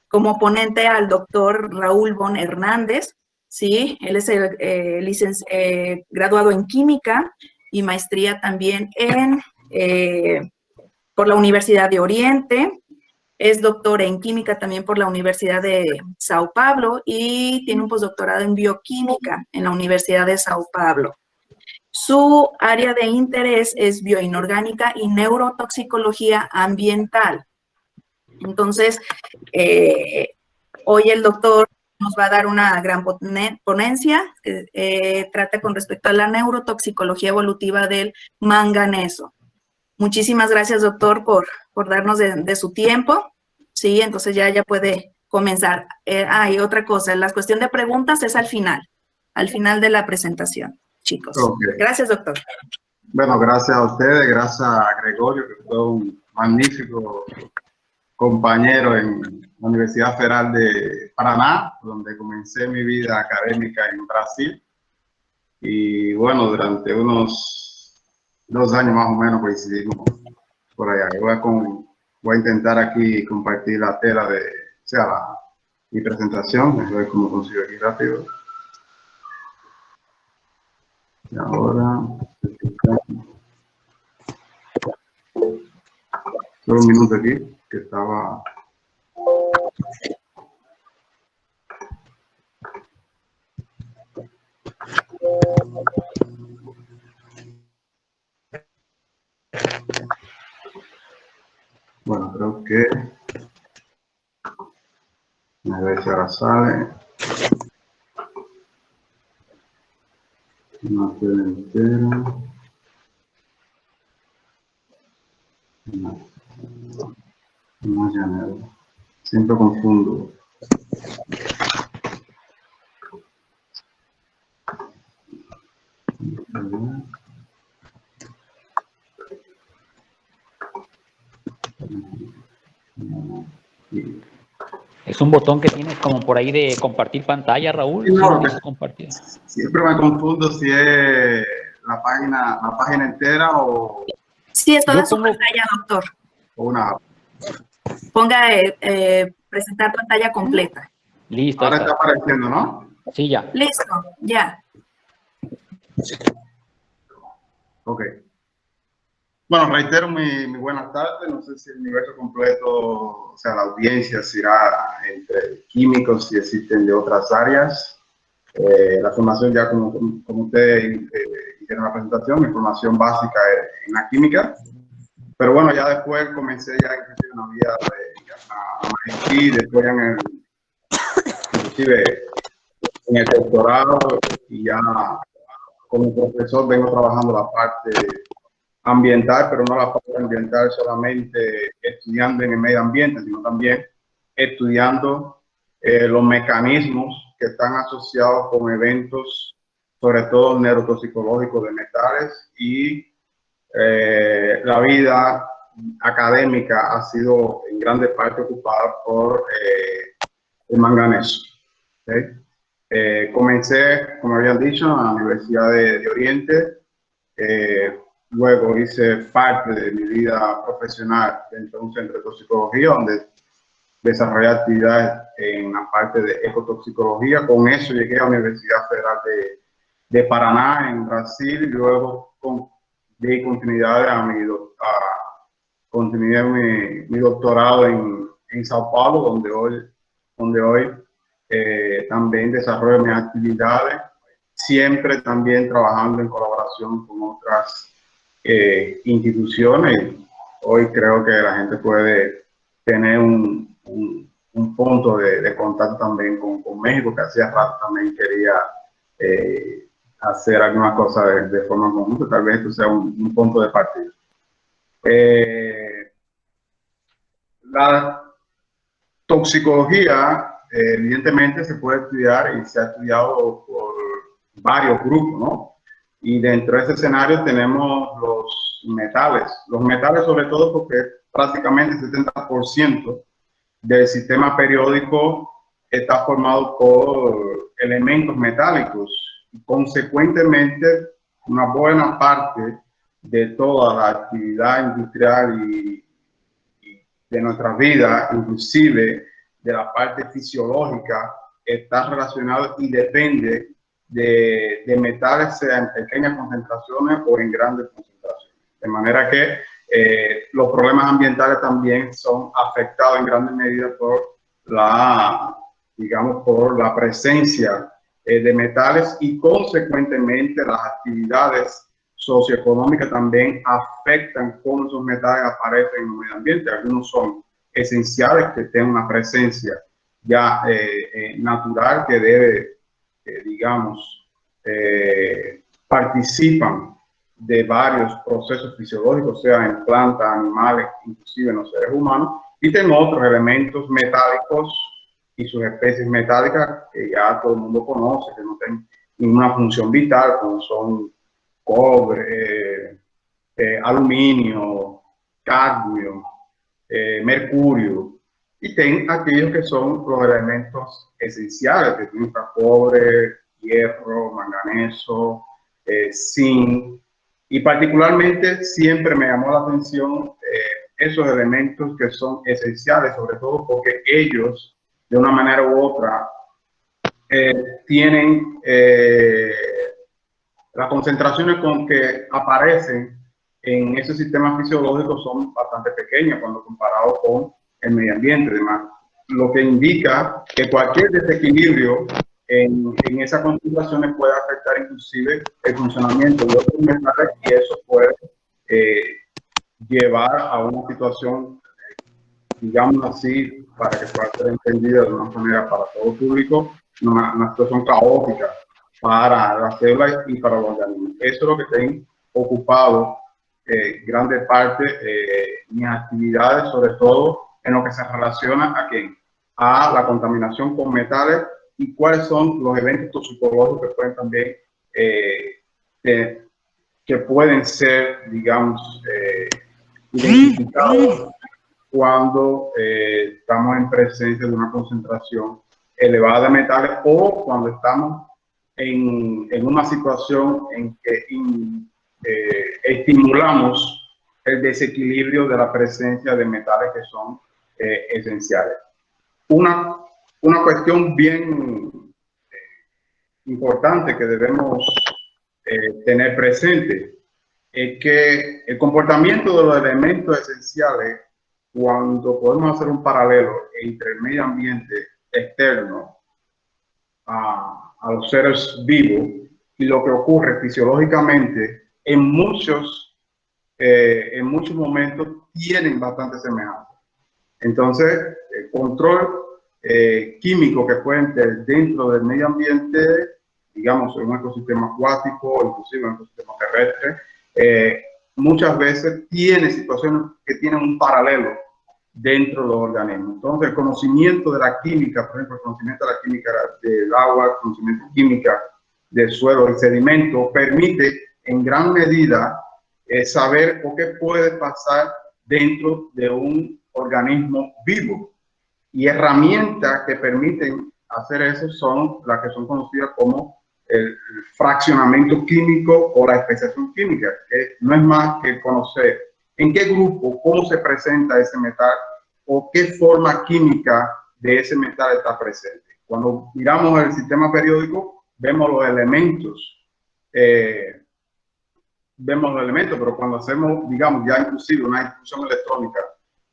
como ponente al doctor Raúl Bon Hernández, ¿sí? Él es graduado en química y maestría también por la Universidad de Oriente. Es doctor en química también por la Universidad de Sao Paulo y tiene un postdoctorado en bioquímica en la Universidad de Sao Paulo. Su área de interés es bioinorgánica y neurotoxicología ambiental. Entonces, hoy el doctor nos va a dar una gran ponencia que trata con respecto a la neurotoxicología evolutiva del manganeso. Muchísimas gracias, doctor, por darnos de su tiempo. Sí, entonces ya puede comenzar. Y otra cosa, la cuestión de preguntas es al final de la presentación, chicos. Okay. Gracias, doctor. Bueno, gracias a ustedes, gracias a Gregorio, que fue un magnífico compañero en la Universidad Federal de Paraná, donde comencé mi vida académica en Brasil. Y bueno, durante unos 2 años más o menos coincidimos por allá. Voy a intentar aquí compartir la tela mi presentación. Déjame ver cómo consigo aquí rápido. Y ahora, solo un minuto aquí, que estaba... Bueno, creo que... A ver si ahora sale. Una tela entera. No, ya no. Siempre confundo. Es un botón que tienes como por ahí de compartir pantalla, Raúl. Sí, no, ¿Sí compartir? Siempre me confundo si es la página entera o... Sí, es toda su pantalla, doctor. O una... Ponga presentar pantalla completa. Listo. Ahora está apareciendo, ¿no? Sí, ya. Listo, ya. Ok. Bueno, reitero mi buenas tardes. No sé si el universo completo, o sea, la audiencia, si irá entre químicos, si existen de otras áreas. La formación ya como ustedes hicieron la presentación, mi formación básica es en la química. Pero bueno, ya después comencé ya en una vía a maestría, después ya inclusive en el doctorado, y ya como profesor vengo trabajando la parte ambiental, pero no la parte ambiental solamente estudiando en el medio ambiente, sino también estudiando los mecanismos que están asociados con eventos, sobre todo neurotoxicológicos de metales, y la vida académica ha sido en grande parte ocupada por el manganeso. ¿Okay? Comencé, como habían dicho, en la Universidad de Oriente. Luego hice parte de mi vida profesional dentro de un centro de toxicología, donde desarrollé actividades en la parte de ecotoxicología. Con eso llegué a la Universidad Federal de Paraná, en Brasil, y luego di continuidad continué mi doctorado en Sao Paulo, donde hoy también desarrollo mis actividades, siempre también trabajando en colaboración con otras instituciones. Hoy creo que la gente puede tener un punto de contacto también con México, que hacía rato también quería hacer algunas cosas de forma conjunta. Tal vez esto sea un punto de partida. La toxicología evidentemente se puede estudiar y se ha estudiado por varios grupos, ¿no? Y dentro de ese escenario tenemos los metales sobre todo porque prácticamente el 70% del sistema periódico está formado por elementos metálicos. Y consecuentemente, una buena parte de toda la actividad industrial y nuestra vida, inclusive de la parte fisiológica, está relacionado y depende de metales, sea en pequeñas concentraciones o en grandes concentraciones. De manera que los problemas ambientales también son afectados en gran medida por por la presencia de metales, y consecuentemente las actividades socioeconómicas también afectan cómo esos metales aparecen en el medio ambiente. Algunos son esenciales, que tengan una presencia ya natural, que debe, participan de varios procesos fisiológicos, sea en plantas, animales, inclusive en los seres humanos, y tenemos otros elementos metálicos y sus especies metálicas que ya todo el mundo conoce, que no tienen ninguna función vital, como son cobre, aluminio, cadmio, mercurio, y ten aquellos que son los elementos esenciales, que tienen cobre, hierro, manganeso, zinc, y particularmente siempre me llamó la atención esos elementos que son esenciales, sobre todo porque ellos, de una manera u otra, tienen las concentraciones con que aparecen en ese sistema fisiológico son bastante pequeñas cuando comparado con el medio ambiente, además, lo que indica que cualquier desequilibrio en esas concentraciones puede afectar inclusive el funcionamiento de otros metales, y eso puede llevar a una situación, digamos así, para que pueda ser entendida de una manera para todo el público, una situación caótica para las células y para los organismos. Eso es lo que tengo ocupado grande parte mis actividades, sobre todo en lo que se relaciona a la contaminación con metales, y cuáles son los eventos toxicológicos que pueden también que pueden ser, digamos, identificados cuando estamos en presencia de una concentración elevada de metales, o cuando estamos en una situación en que estimulamos el desequilibrio de la presencia de metales que son esenciales. Una cuestión bien importante que debemos tener presente es que el comportamiento de los elementos esenciales, cuando podemos hacer un paralelo entre el medio ambiente externo a los seres vivos y lo que ocurre fisiológicamente, en muchos momentos tienen bastante semejanza. Entonces, el control químico que pueden tener dentro del medio ambiente, digamos, en un ecosistema acuático, inclusive en un ecosistema terrestre, muchas veces tiene situaciones que tienen un paralelo dentro de los organismos. Entonces, el conocimiento de la química, por ejemplo, el conocimiento de la química del agua, el conocimiento química del suelo, del sedimento, permite en gran medida saber qué puede pasar dentro de un organismo vivo. Y herramientas que permiten hacer eso son las que son conocidas como el fraccionamiento químico o la especiación química, que no es más que conocer en qué grupo, cómo se presenta ese metal o qué forma química de ese metal está presente. Cuando miramos el sistema periódico, vemos los elementos, pero cuando hacemos, digamos, ya inclusive una distribución electrónica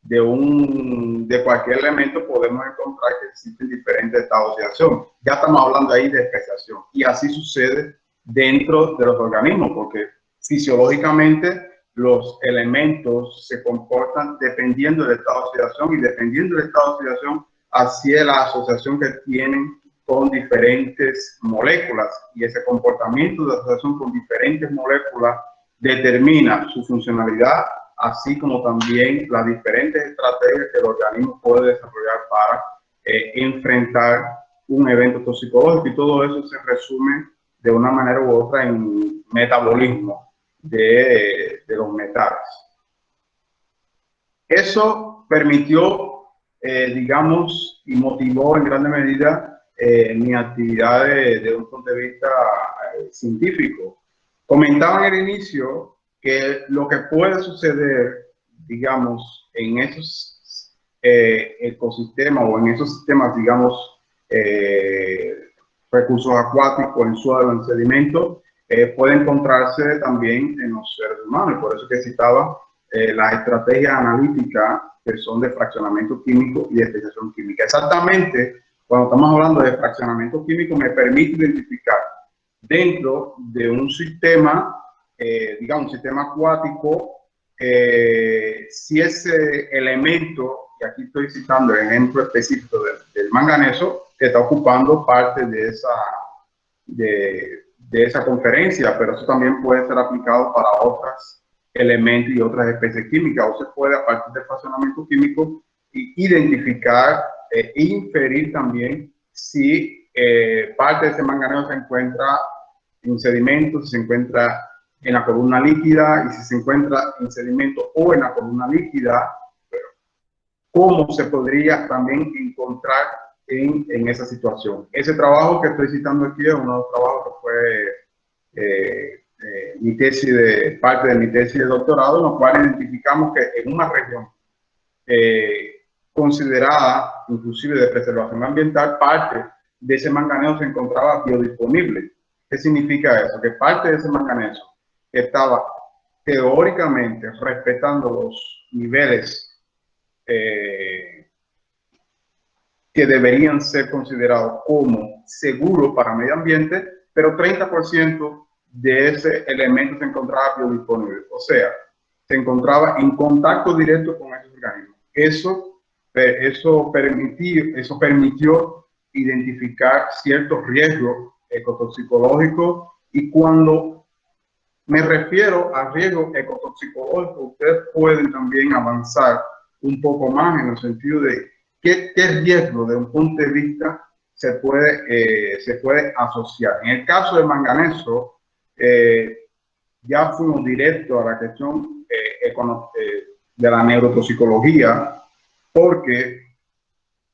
de cualquier elemento, podemos encontrar que existen diferentes estados de oxidación. Ya estamos hablando ahí de especiación, y así sucede dentro de los organismos, porque fisiológicamente los elementos se comportan dependiendo del estado de oxidación, y dependiendo del estado de oxidación, así es la asociación que tienen con diferentes moléculas, y ese comportamiento de asociación con diferentes moléculas determina su funcionalidad, así como también las diferentes estrategias que el organismo puede desarrollar para enfrentar un evento toxicológico, y todo eso se resume de una manera u otra en metabolismo de los metales. Eso permitió, digamos, y motivó en gran medida mi actividad desde un punto de vista científico. Comentaba en el inicio que lo que puede suceder, digamos, en esos ecosistemas o en esos sistemas, digamos, recursos acuáticos, en suelo, en sedimentos, puede encontrarse también en los seres humanos. Por eso que citaba las estrategias analíticas que son de fraccionamiento químico y de especiación química. Exactamente, cuando estamos hablando de fraccionamiento químico, me permite identificar dentro de un sistema, digamos, un sistema acuático, si ese elemento, y aquí estoy citando el ejemplo específico del manganeso, que está ocupando parte de esa conferencia, pero eso también puede ser aplicado para otros elementos y otras especies químicas, o se puede, a partir del fraccionamiento químico, identificar e inferir también si parte de ese manganeso se encuentra en sedimentos, si se encuentra en la columna líquida, y si se encuentra en sedimento o en la columna líquida, cómo se podría también encontrar en esa situación. Ese trabajo que estoy citando aquí es uno de los trabajos que fue mi tesis parte de mi tesis de doctorado, en lo cual identificamos que en una región considerada inclusive de preservación ambiental, parte de ese manganeso se encontraba biodisponible. ¿Qué significa eso? Que parte de ese manganeso estaba teóricamente respetando los niveles que deberían ser considerados como seguros para el medio ambiente, pero 30% de ese elemento se encontraba biodisponible, o sea, se encontraba en contacto directo con esos organismos. Eso permitió identificar ciertos riesgos ecotoxicológicos, y cuando me refiero a riesgos ecotoxicológicos, ustedes pueden también avanzar un poco más en el sentido de qué riesgo de un punto de vista se puede asociar. En el caso del manganeso, ya fuimos directo a la cuestión de la neurotoxicología, porque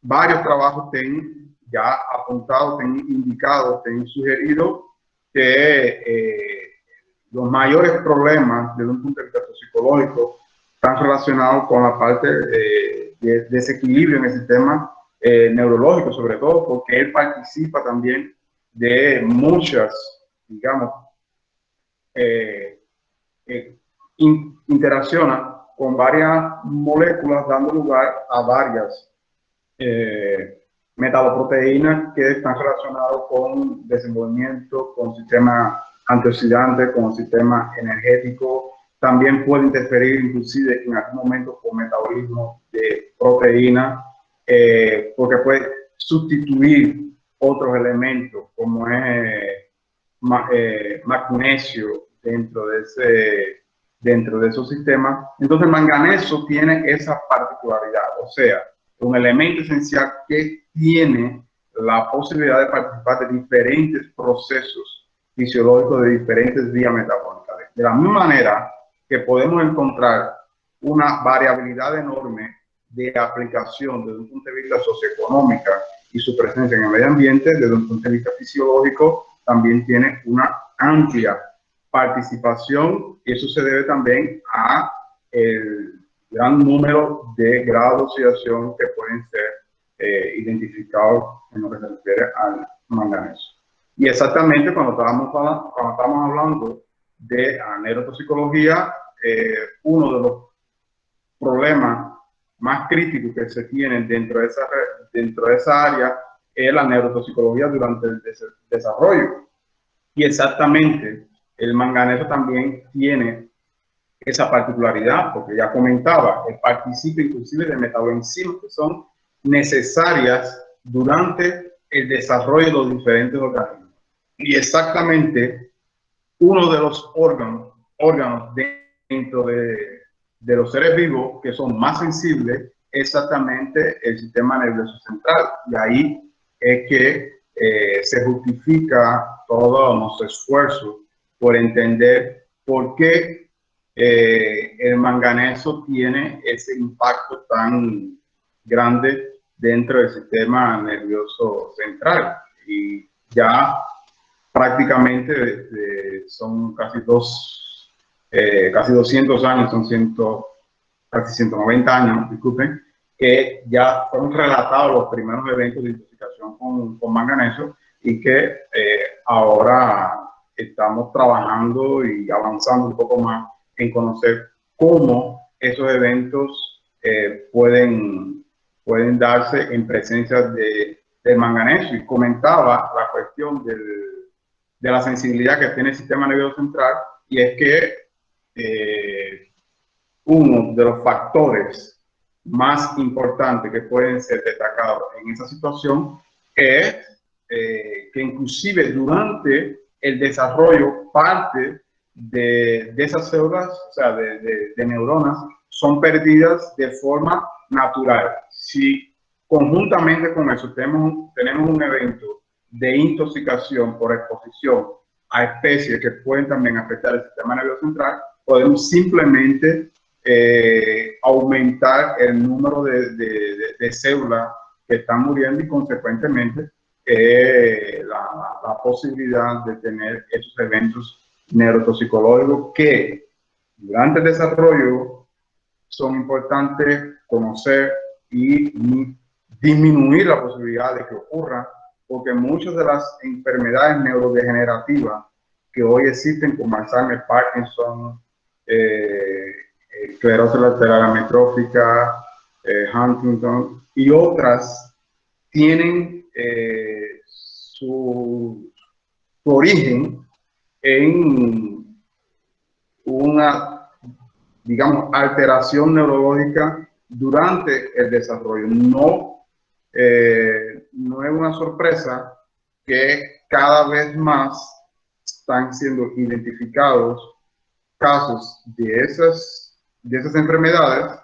varios trabajos tienen ya apuntado, tienen indicado, tienen sugerido que los mayores problemas desde un punto de vista toxicológico están relacionados con la parte de desequilibrio en el sistema neurológico, sobre todo porque él participa también de muchas, digamos, interacciona con varias moléculas, dando lugar a varias metaloproteínas que están relacionadas con desenvolvimiento, con sistema antioxidante, con sistema energético. También puede interferir inclusive en algún momento con metabolismo de proteína, porque puede sustituir otros elementos como es magnesio dentro de esos sistemas. Entonces el manganeso tiene esa particularidad, o sea, un elemento esencial que tiene la posibilidad de participar de diferentes procesos fisiológicos, de diferentes vías metabólicas. De la misma manera que podemos encontrar una variabilidad enorme de aplicación desde un punto de vista socioeconómica y su presencia en el medio ambiente, desde un punto de vista fisiológico, también tiene una amplia participación, y eso se debe también a el gran número de grados de oxidación que pueden ser identificados en lo que se refiere al manganeso. Y exactamente cuando estamos hablando de neurotoxicología, uno de los problemas más críticos que se tienen dentro de esa área es la neurotoxicología durante el desarrollo. Y exactamente el manganeso también tiene esa particularidad, porque ya comentaba, él participa inclusive de metaboenzimas que son necesarias durante el desarrollo de los diferentes organismos. Y exactamente uno de los órganos dentro de los seres vivos que son más sensibles es exactamente el sistema nervioso central. Y ahí es que se justifica todos los esfuerzos por entender por qué el manganeso tiene ese impacto tan grande dentro del sistema nervioso central. Y ya prácticamente son casi 200 años, casi 190 años, disculpen, que ya fueron relatados los primeros eventos de intoxicación con manganeso y que ahora estamos trabajando y avanzando un poco más en conocer cómo esos eventos pueden darse en presencia de manganeso. Y comentaba la cuestión de la sensibilidad que tiene el sistema nervioso central, y es que uno de los factores más importantes que pueden ser destacados en esa situación es que inclusive durante el desarrollo parte de esas células, o sea, de neuronas, son perdidas de forma natural. Si conjuntamente con eso tenemos un evento de intoxicación por exposición a especies que pueden también afectar el sistema nervioso central, podemos simplemente aumentar el número de células que están muriendo y consecuentemente la posibilidad de tener esos eventos neurotoxicológicos que durante el desarrollo son importantes conocer y disminuir la posibilidad de que ocurra, porque muchas de las enfermedades neurodegenerativas que hoy existen, como Alzheimer, Parkinson, esclerosis lateral amiotrófica, Huntington y otras, tienen su origen en una, digamos, alteración neurológica durante el desarrollo. No es una sorpresa que cada vez más están siendo identificados casos de esas enfermedades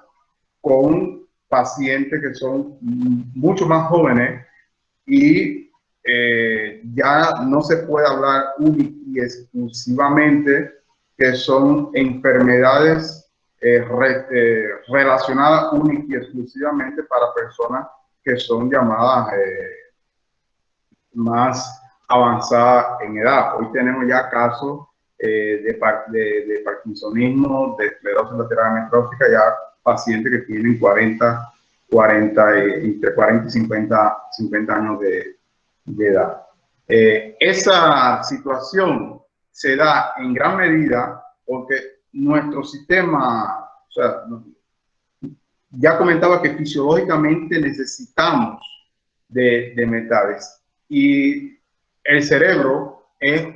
con pacientes que son mucho más jóvenes y ya no se puede hablar única y exclusivamente que son enfermedades relacionadas única y exclusivamente para personas que son llamadas más avanzadas en edad. Hoy tenemos ya casos de parkinsonismo, de esclerosis lateral amiotrófica, ya pacientes que tienen entre 40 y 50 años de edad. Esa situación se da en gran medida porque nuestro sistema, o sea, ya comentaba que fisiológicamente necesitamos de metales y el cerebro es,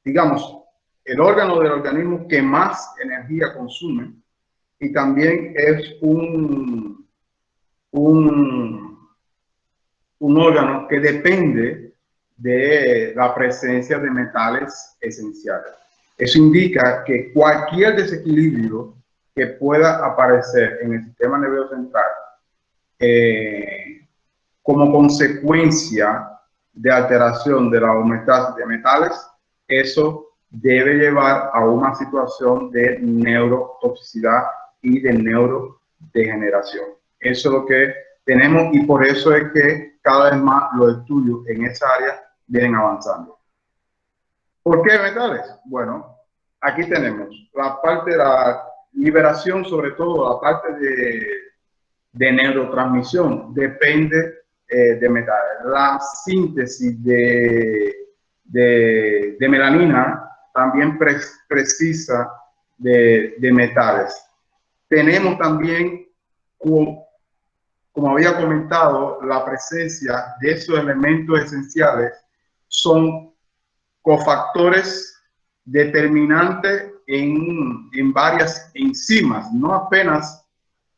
digamos, el órgano del organismo que más energía consume y también es un órgano que depende de la presencia de metales esenciales. Eso indica que cualquier desequilibrio que pueda aparecer en el sistema nervioso central como consecuencia de alteración de la homeostasis de metales, eso debe llevar a una situación de neurotoxicidad y de neurodegeneración. Eso es lo que tenemos y por eso es que cada vez más los estudios en esa área vienen avanzando. ¿Por qué metales? Bueno, aquí tenemos la parte de la liberación, sobre todo la parte de neurotransmisión, depende de metales. La síntesis de melanina también precisa de metales. Tenemos también, como había comentado, la presencia de esos elementos esenciales son cofactores determinantes en varias enzimas, no apenas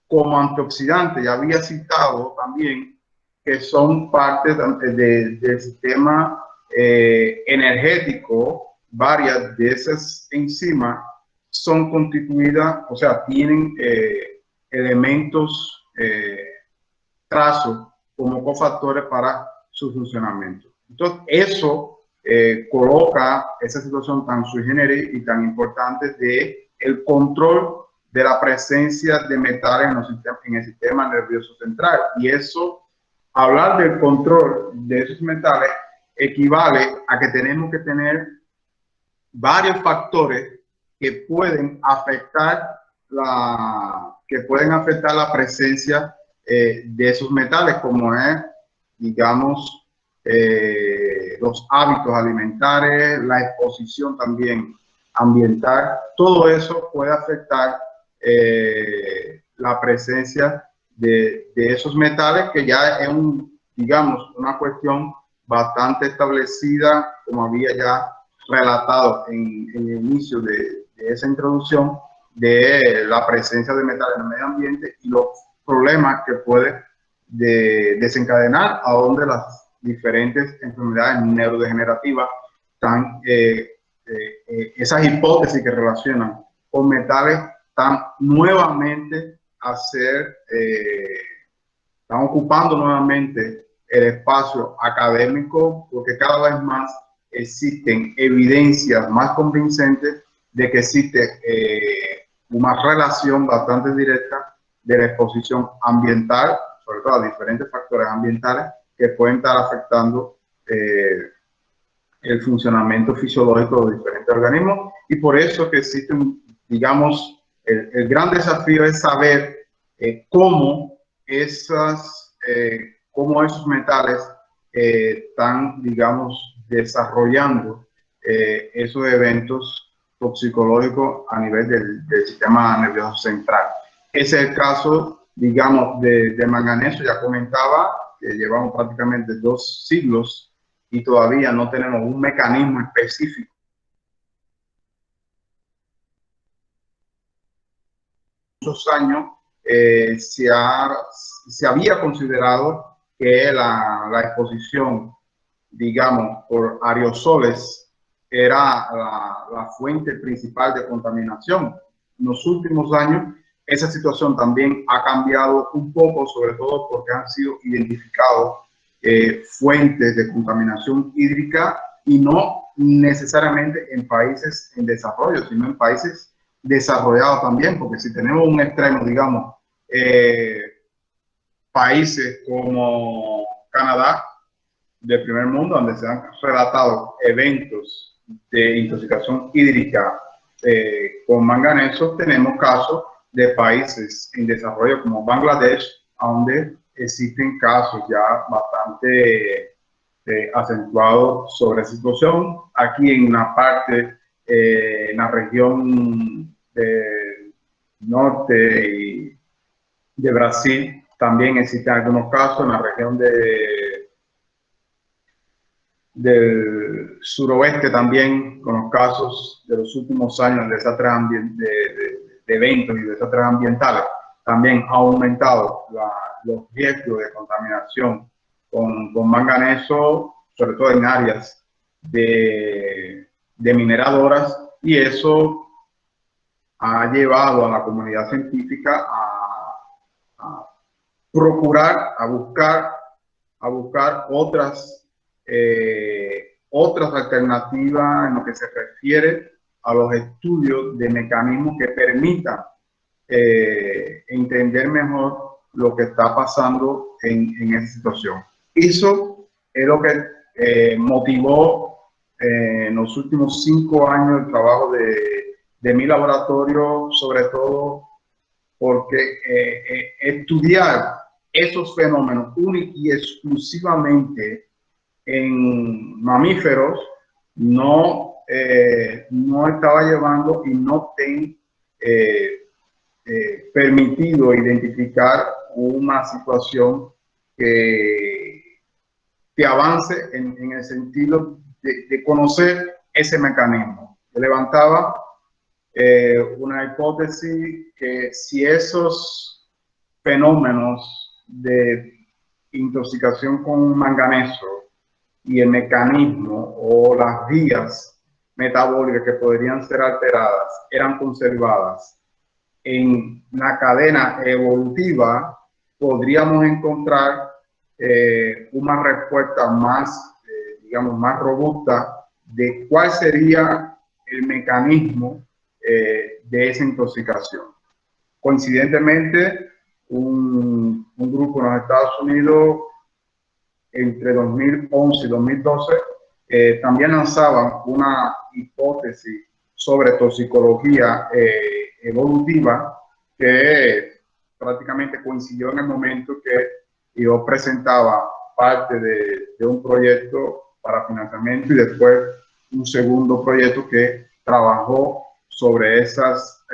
como antioxidantes. Ya había citado también que son parte del sistema energético. Varias de esas enzimas son constituidas, o sea, tienen elementos trazos como cofactores para su funcionamiento. Entonces, eso coloca esa situación tan sui generis y tan importante de el control de la presencia de metales en el sistema nervioso central. Y eso, hablar del control de esos metales equivale a que tenemos que tener varios factores que pueden afectar la presencia de esos metales, como es, digamos, los hábitos alimentares, la exposición también ambiental. Todo eso puede afectar la presencia de esos metales, que ya es digamos, una cuestión bastante establecida, como había ya relatado en el inicio de esa introducción, de la presencia de metales en el medio ambiente y los problemas que puede desencadenar, a donde las diferentes enfermedades neurodegenerativas están, esas hipótesis que relacionan con metales están nuevamente están ocupando nuevamente el espacio académico, porque cada vez más existen evidencias más convincentes de que existe una relación bastante directa de la exposición ambiental, sobre todo a diferentes factores ambientales que pueden estar afectando el funcionamiento fisiológico de diferentes organismos, y por eso que existen, digamos, el gran desafío es saber cómo esos metales están, digamos, desarrollando esos eventos toxicológicos a nivel del sistema nervioso central. Ese es el caso, digamos, de manganeso. Ya comentaba que llevamos prácticamente 2 siglos y todavía no tenemos un mecanismo específico. Muchos años se había considerado que la exposición, digamos, por aerosoles era la fuente principal de contaminación. En los últimos años, esa situación también ha cambiado un poco, sobre todo porque han sido identificados fuentes de contaminación hídrica, y no necesariamente en países en desarrollo, sino en países desarrollados también, porque si tenemos un extremo, digamos, países como Canadá, del primer mundo, donde se han relatado eventos de intoxicación hídrica con manganeso, tenemos casos de países en desarrollo como Bangladesh, donde existen casos ya bastante acentuados sobre esa situación. Aquí en la parte, en la región del norte y de Brasil, también existen algunos casos. En la región del suroeste también, con los casos de los últimos años de desastres de eventos y desastres ambientales, también ha aumentado los riesgos de contaminación con manganeso, sobre todo en áreas de mineradoras, y eso ha llevado a la comunidad científica a procurar, a buscar otras alternativas en lo que se refiere a los estudios de mecanismos que permitan entender mejor lo que está pasando en esa situación. Eso es lo que motivó en los últimos 5 años el trabajo de mi laboratorio, sobre todo porque estudiar esos fenómenos únicos y exclusivamente en mamíferos no estaba llevando y no ten permitido identificar una situación que avance en el sentido de conocer ese mecanismo. Se levantaba una hipótesis que si esos fenómenos de intoxicación con manganeso y el mecanismo o las vías metabólicas que podrían ser alteradas eran conservadas en la cadena evolutiva, podríamos encontrar una respuesta más, digamos, más robusta de cuál sería el mecanismo de esa intoxicación. Coincidentemente, un grupo en los Estados Unidos entre 2011 y 2012 también lanzaban una hipótesis sobre toxicología evolutiva que prácticamente coincidió en el momento que yo presentaba parte de un proyecto para financiamiento y después un segundo proyecto que trabajó sobre esas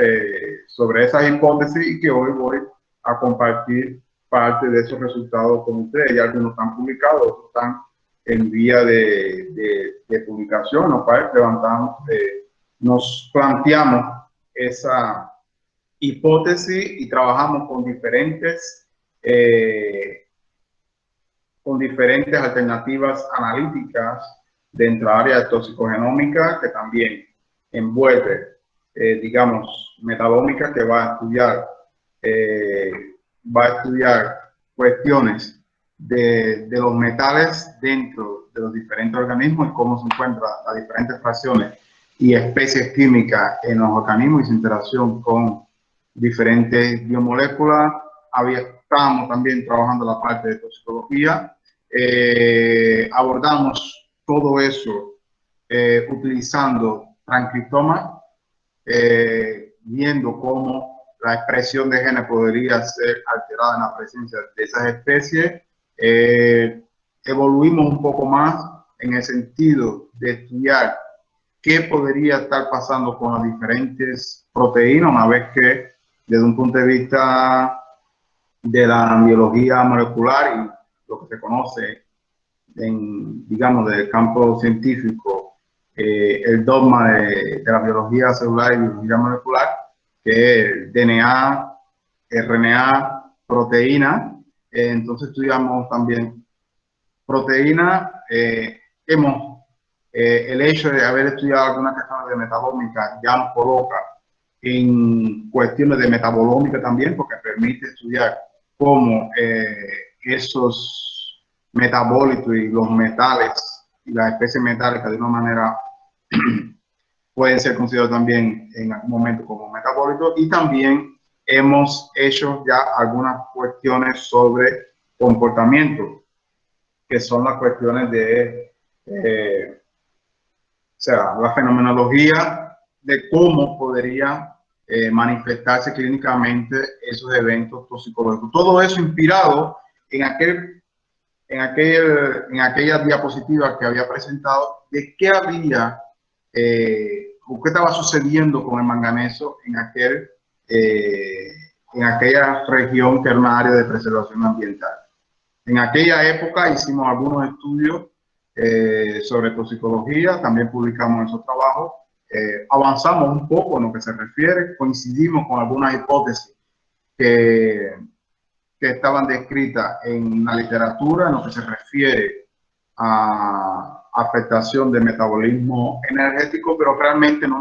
hipótesis y que hoy voy a compartir parte de esos resultados con ustedes. Ya algunos están publicados, otros están en vía de publicación, los cuales nos planteamos esa hipótesis y trabajamos con diferentes alternativas analíticas dentro del área de toxicogenómica, que también envuelve, digamos, metabómica, que va a estudiar cuestiones de los metales dentro de los diferentes organismos y cómo se encuentran las diferentes fracciones y especies químicas en los organismos y su interacción con diferentes biomoléculas. Estábamos también trabajando la parte de toxicología. Abordamos todo eso utilizando transcriptoma, viendo cómo la expresión de genes podría ser alterada en la presencia de esas especies. Evoluimos un poco más en el sentido de estudiar qué podría estar pasando con las diferentes proteínas, una vez que desde un punto de vista de la biología molecular y lo que se conoce digamos, del campo científico, el dogma de la biología celular y biología molecular, que es DNA, RNA, proteína. Entonces estudiamos también proteína. El hecho de haber estudiado algunas cuestiones de metabómica ya nos coloca en cuestiones de metabolómica también, porque permite estudiar cómo esos metabolitos y los metales y las especies metálicas de una manera pueden ser considerados también en algún momento como metabolitos. Y también hemos hecho ya algunas cuestiones sobre comportamiento, que son las cuestiones de la fenomenología de cómo podría manifestarse clínicamente esos eventos toxicológicos. Todo eso inspirado en aquella diapositiva que había presentado de qué había o qué estaba sucediendo con el manganeso en aquella región que era una área de preservación ambiental. En aquella época hicimos algunos estudios sobre toxicología, también publicamos esos trabajos, avanzamos un poco en lo que se refiere, coincidimos con algunas hipótesis que estaban descritas en la literatura en lo que se refiere a afectación del metabolismo energético, pero realmente no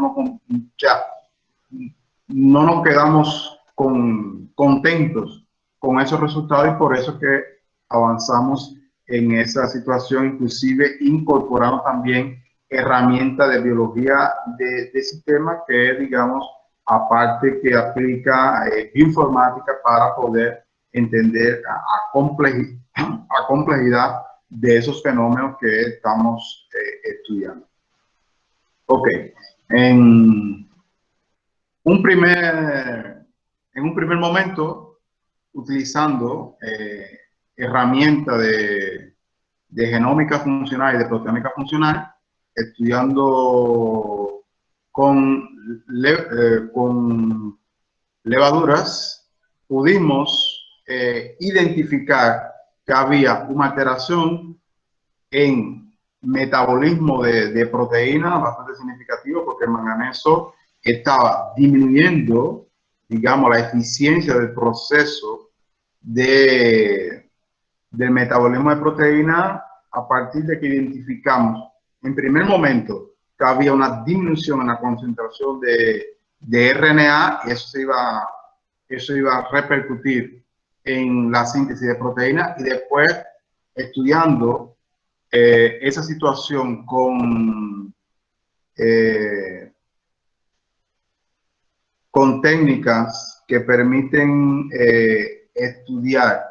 nos quedamos contentos con esos resultados, y por eso que avanzamos en esa situación, inclusive incorporamos también herramientas de biología de sistema, que es, digamos, aparte que aplica bioinformática para poder entender a complejidad de esos fenómenos que estamos estudiando. Ok, en un primer momento, utilizando herramientas de genómica funcional y de proteómica funcional, estudiando con levaduras, pudimos identificar que había una alteración en metabolismo de proteínas bastante significativo, porque el manganeso estaba disminuyendo, digamos, la eficiencia del proceso del metabolismo de proteína, a partir de que identificamos en primer momento que había una disminución en la concentración de RNA, y eso iba a repercutir en la síntesis de proteínas. Y después, estudiando esa situación con técnicas que permiten estudiar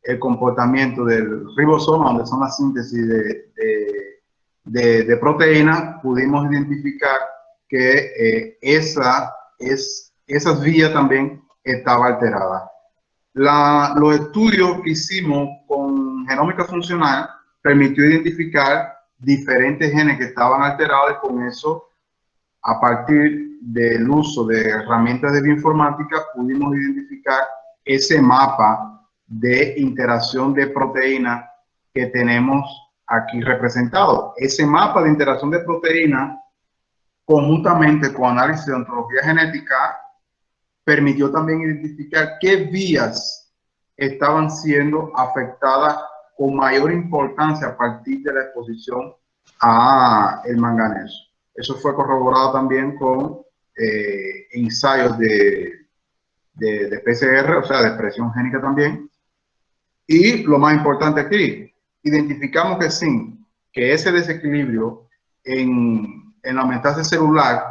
el comportamiento del ribosoma, donde son las síntesis de proteínas, pudimos identificar que esas vías también estaba alterada. Los estudios que hicimos con genómica funcional permitió identificar diferentes genes que estaban alterados y con eso, a partir del uso de herramientas de bioinformática, pudimos identificar ese mapa de interacción de proteínas que tenemos aquí representado. Ese mapa de interacción de proteínas, conjuntamente con análisis de ontología genética, permitió también identificar qué vías estaban siendo afectadas con mayor importancia a partir de la exposición a el manganeso. Eso fue corroborado también con ensayos de PCR, o sea, de expresión génica también. Y lo más importante aquí, identificamos que sí, que ese desequilibrio en la metasa celular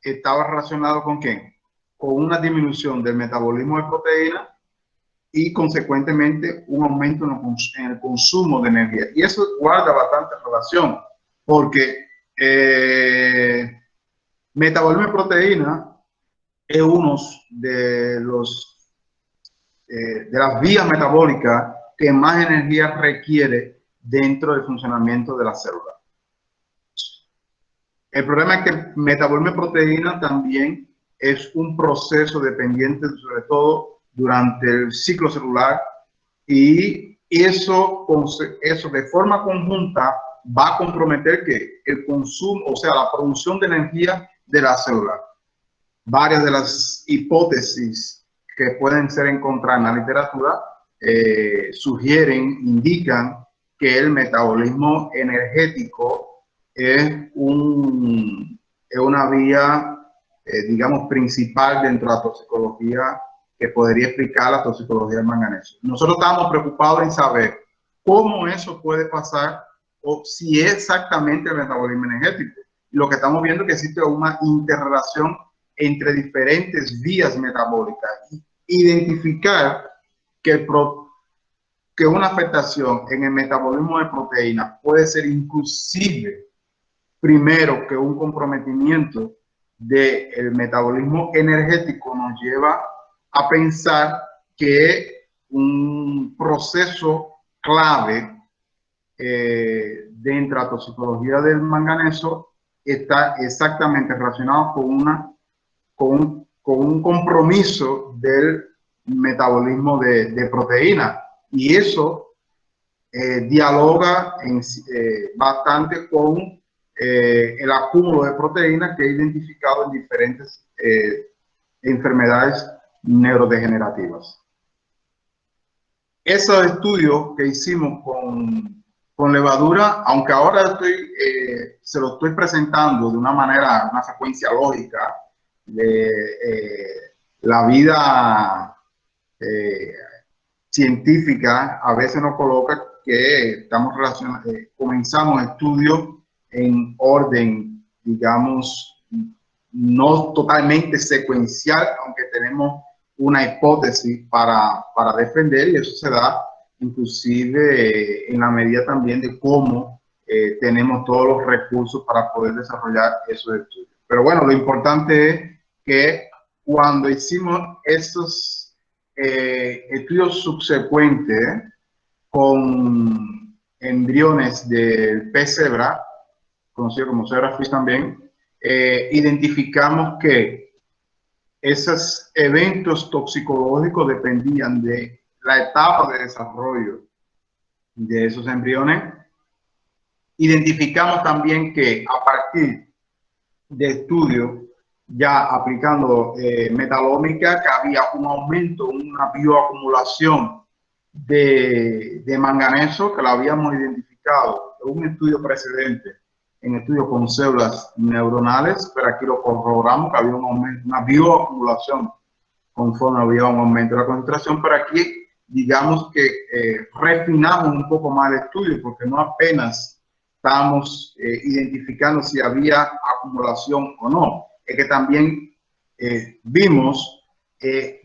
estaba relacionado con ¿qué? Con una disminución del metabolismo de proteínas y consecuentemente un aumento en el consumo de energía. Y eso guarda bastante relación, porque metabolismo de proteínas es uno de las vías metabólicas que más energía requiere dentro del funcionamiento de la célula. El problema es que el metabolismo de proteínas también es un proceso dependiente, sobre todo durante el ciclo celular, y eso de forma conjunta va a comprometer que el consumo, o sea, la producción de energía de la célula. Varias de las hipótesis que pueden ser encontradas en la literatura indican que el metabolismo energético es una vía, digamos, principal dentro de la toxicología que podría explicar la toxicología del manganeso. Nosotros estamos preocupados en saber cómo eso puede pasar o si es exactamente el metabolismo energético. Lo que estamos viendo es que existe una interrelación entre diferentes vías metabólicas. Identificar que una afectación en el metabolismo de proteínas puede ser inclusive primero que un comprometimiento del metabolismo energético nos lleva a pensar que un proceso clave dentro de la toxicología del manganeso está exactamente relacionado con un compromiso del metabolismo de proteínas. Y eso dialoga bastante con el acúmulo de proteínas que he identificado en diferentes enfermedades neurodegenerativas. Esos estudios que hicimos con levadura, aunque ahora se lo estoy presentando de una secuencia lógica de la vida científica, a veces nos coloca que comenzamos estudios en orden, digamos, no totalmente secuencial, aunque tenemos una hipótesis para defender, y eso se da inclusive en la medida también de cómo tenemos todos los recursos para poder desarrollar esos estudios. Pero bueno, lo importante es que cuando hicimos estos estudios subsecuentes con embriones del pez cebra, conocido como zebrafish también, identificamos que esos eventos toxicológicos dependían de la etapa de desarrollo de esos embriones. Identificamos también que a partir de estudios ya aplicando metalómica, que había un aumento, una bioacumulación de manganeso que lo habíamos identificado en un estudio precedente, en estudios con células neuronales, pero aquí lo corroboramos que había un aumento, una bioacumulación conforme había un aumento de la concentración, pero aquí digamos que refinamos un poco más el estudio porque no apenas estábamos identificando si había acumulación o no, es que también vimos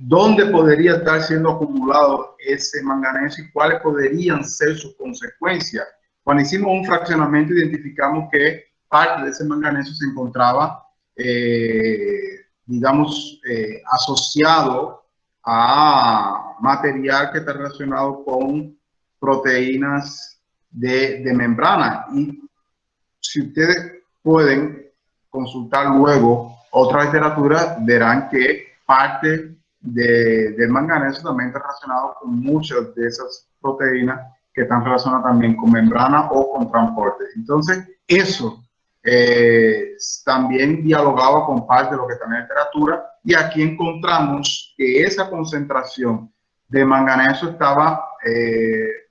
dónde podría estar siendo acumulado ese manganeso y cuáles podrían ser sus consecuencias. Cuando hicimos un fraccionamiento, identificamos que parte de ese manganeso se encontraba, digamos, asociado a material que está relacionado con proteínas de membrana. Y si ustedes pueden consultar luego otra literatura, verán que parte del manganeso también está relacionado con muchas de esas proteínas que están relacionadas también con membrana o con transporte. Entonces, eso también dialogaba con parte de lo que está en la literatura, y aquí encontramos que esa concentración de manganeso estaba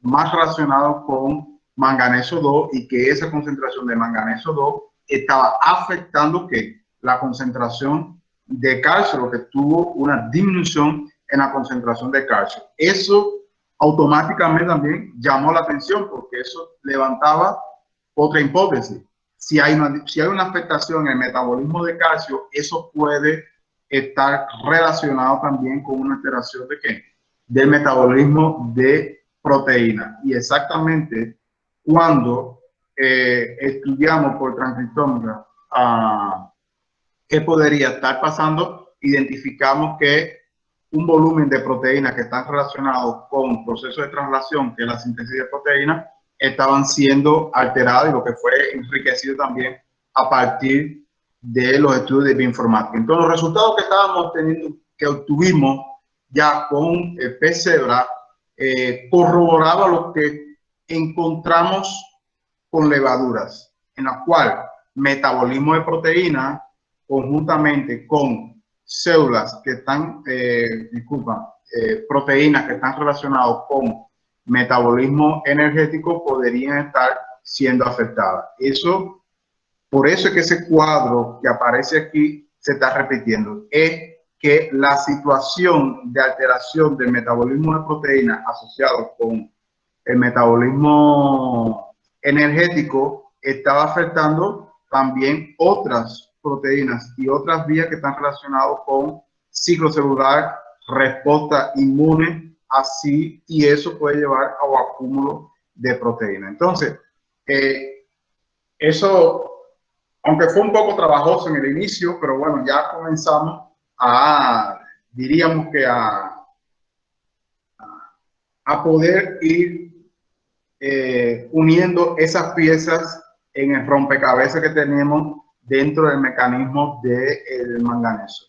más relacionado con manganeso 2, y que esa concentración de manganeso 2 estaba afectando que la concentración de calcio, lo que tuvo una disminución en la concentración de calcio. Eso automáticamente también llamó la atención, porque eso levantaba otra hipótesis. Si hay una afectación en el metabolismo de calcio, eso puede estar relacionado también con una alteración de ¿qué? Del metabolismo de proteína. Y exactamente cuando estudiamos por transcriptómica qué podría estar pasando, identificamos que un volumen de proteínas que están relacionados con procesos de translación, que es la síntesis de proteínas, estaban siendo alterados, y lo que fue enriquecido también a partir de los estudios de bioinformática. Entonces, los resultados que estábamos teniendo, que obtuvimos ya con PCebra, corroboraba lo que encontramos con levaduras, en la cual metabolismo de proteína conjuntamente con células que están, proteínas que están relacionadas con metabolismo energético podrían estar siendo afectadas. Por eso es que ese cuadro que aparece aquí se está repitiendo. Es que la situación de alteración del metabolismo de proteínas asociado con el metabolismo energético estaba afectando también otras proteínas y otras vías que están relacionadas con ciclo celular, respuesta inmune, así, y eso puede llevar a un acúmulo de proteína. Entonces, eso, aunque fue un poco trabajoso en el inicio, pero bueno, ya comenzamos diríamos que a poder ir uniendo esas piezas en el rompecabezas que tenemos dentro del mecanismo del manganeso.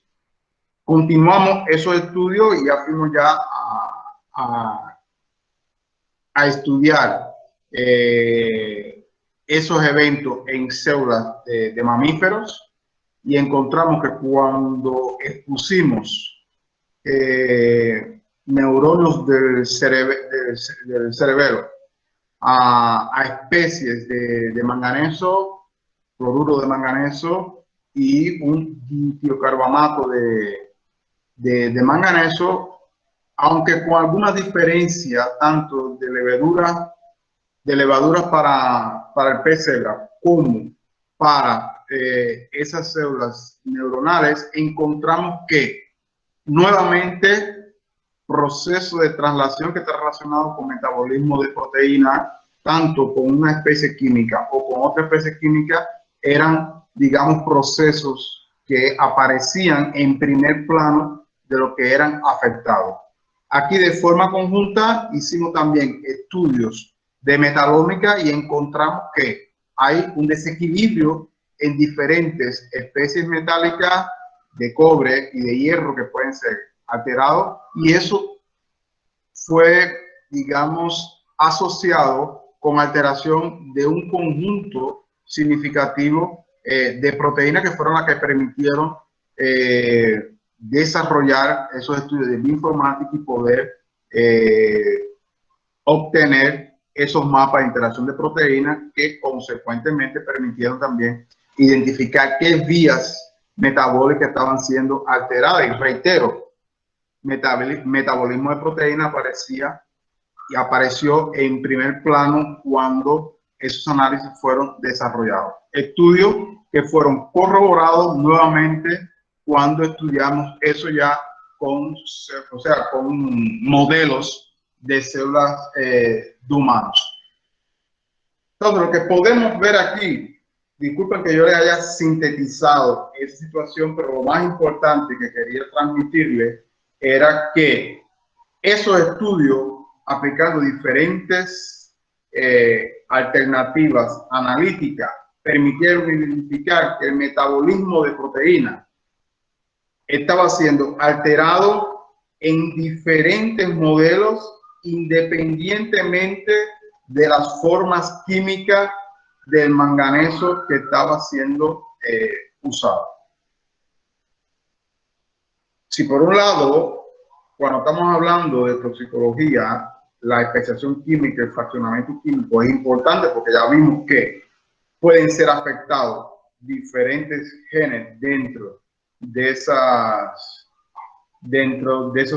Continuamos esos estudios y ya fuimos ya a estudiar esos eventos en células de mamíferos, y encontramos que cuando expusimos neuronos del cerebelo a especies de manganeso, cloruro de manganeso y un dietiocarbamato de manganeso, aunque con alguna diferencia tanto de levaduras para el pez cebra como para esas células neuronales, encontramos que nuevamente proceso de translación que está relacionado con metabolismo de proteína, tanto con una especie química o con otra especie química, eran, digamos, procesos que aparecían en primer plano de lo que eran afectados. Aquí de forma conjunta hicimos también estudios de metalómica y encontramos que hay un desequilibrio en diferentes especies metálicas de cobre y de hierro que pueden ser alterados, y eso fue, digamos, asociado con alteración de un conjunto significativo de proteínas que fueron las que permitieron desarrollar esos estudios de bioinformática y poder obtener esos mapas de interacción de proteínas que consecuentemente permitieron también identificar qué vías metabólicas estaban siendo alteradas. Y reitero, metabolismo de proteína apareció en primer plano cuando esos análisis fueron desarrollados. Estudios que fueron corroborados nuevamente cuando estudiamos eso ya con modelos de células de humanos. Entonces, lo que podemos ver aquí, disculpen que yo les haya sintetizado esa situación, pero lo más importante que quería transmitirles era que esos estudios, aplicando diferentes alternativas analíticas, permitieron identificar que el metabolismo de proteínas estaba siendo alterado en diferentes modelos independientemente de las formas químicas del manganeso que estaba siendo usado. Si por un lado, cuando estamos hablando de toxicología, la especiación química, el fraccionamiento químico es importante porque ya vimos que pueden ser afectados diferentes genes dentro de esos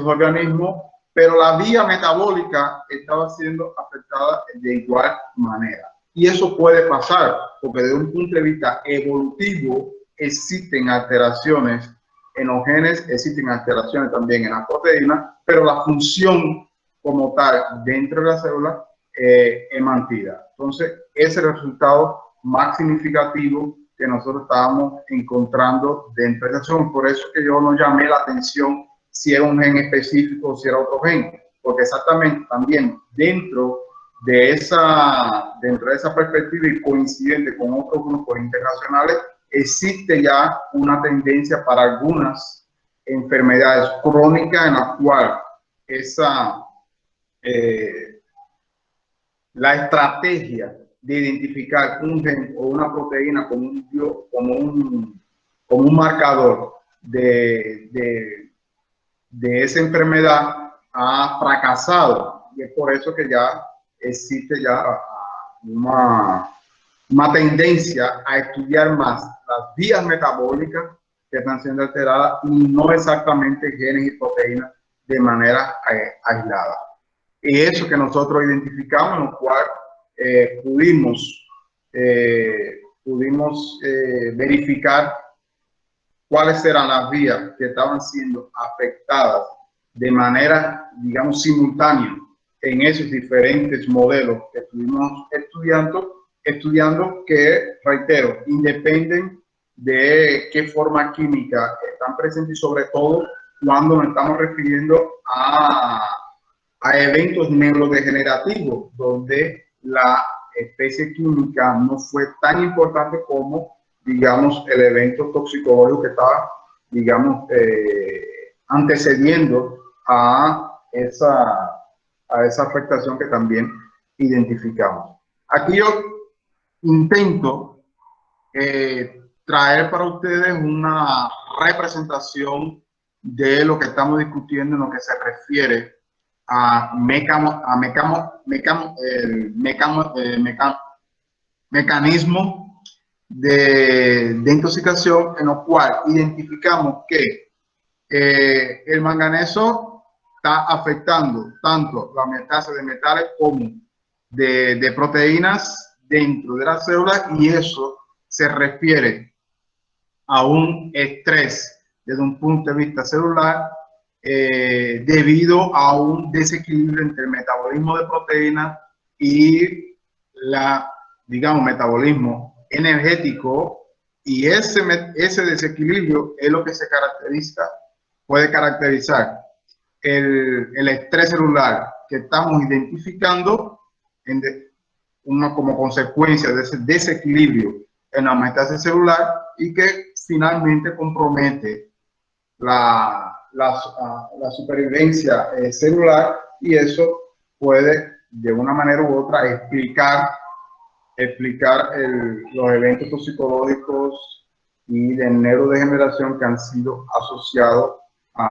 organismos, pero la vía metabólica estaba siendo afectada de igual manera. Y eso puede pasar porque desde un punto de vista evolutivo existen alteraciones en los genes, existen alteraciones también en las proteínas, pero la función como tal dentro de la célula es mantida. Entonces, ese es el resultado más significativo que nosotros estábamos encontrando dentro de la zona. Por eso que yo no llamé la atención si era un gen específico o si era otro gen, porque exactamente también dentro de esa perspectiva y coincidente con otros grupos internacionales, existe ya una tendencia para algunas enfermedades crónicas en las cuales la estrategia de identificar un gen o una proteína como un marcador de esa enfermedad ha fracasado, y es por eso que ya existe ya una tendencia a estudiar más las vías metabólicas que están siendo alteradas y no exactamente genes y proteínas de manera aislada. Y eso que nosotros identificamos, en lo cual pudimos verificar cuáles eran las vías que estaban siendo afectadas de manera, digamos, simultánea en esos diferentes modelos que estuvimos estudiando que, reitero, independen de qué forma química están presentes y sobre todo cuando nos estamos refiriendo a eventos neurodegenerativos donde la especie química no fue tan importante como, digamos, el evento toxicológico que estaba, digamos, antecediendo a esa afectación que también identificamos. Aquí yo intento traer para ustedes una representación de lo que estamos discutiendo en lo que se refiere a mecanismo de intoxicación, en lo cual identificamos que el manganeso está afectando tanto la homeostasis de metales como de proteínas dentro de las células, y eso se refiere a un estrés desde un punto de vista celular debido a un desequilibrio entre el metabolismo de proteínas y digamos, metabolismo energético, y ese desequilibrio es lo que puede caracterizar el estrés celular que estamos identificando como consecuencia de ese desequilibrio en la homeostasis celular, y que finalmente compromete la supervivencia celular, y eso puede de una manera u otra explicar los eventos toxicológicos y de neurodegeneración que han sido asociados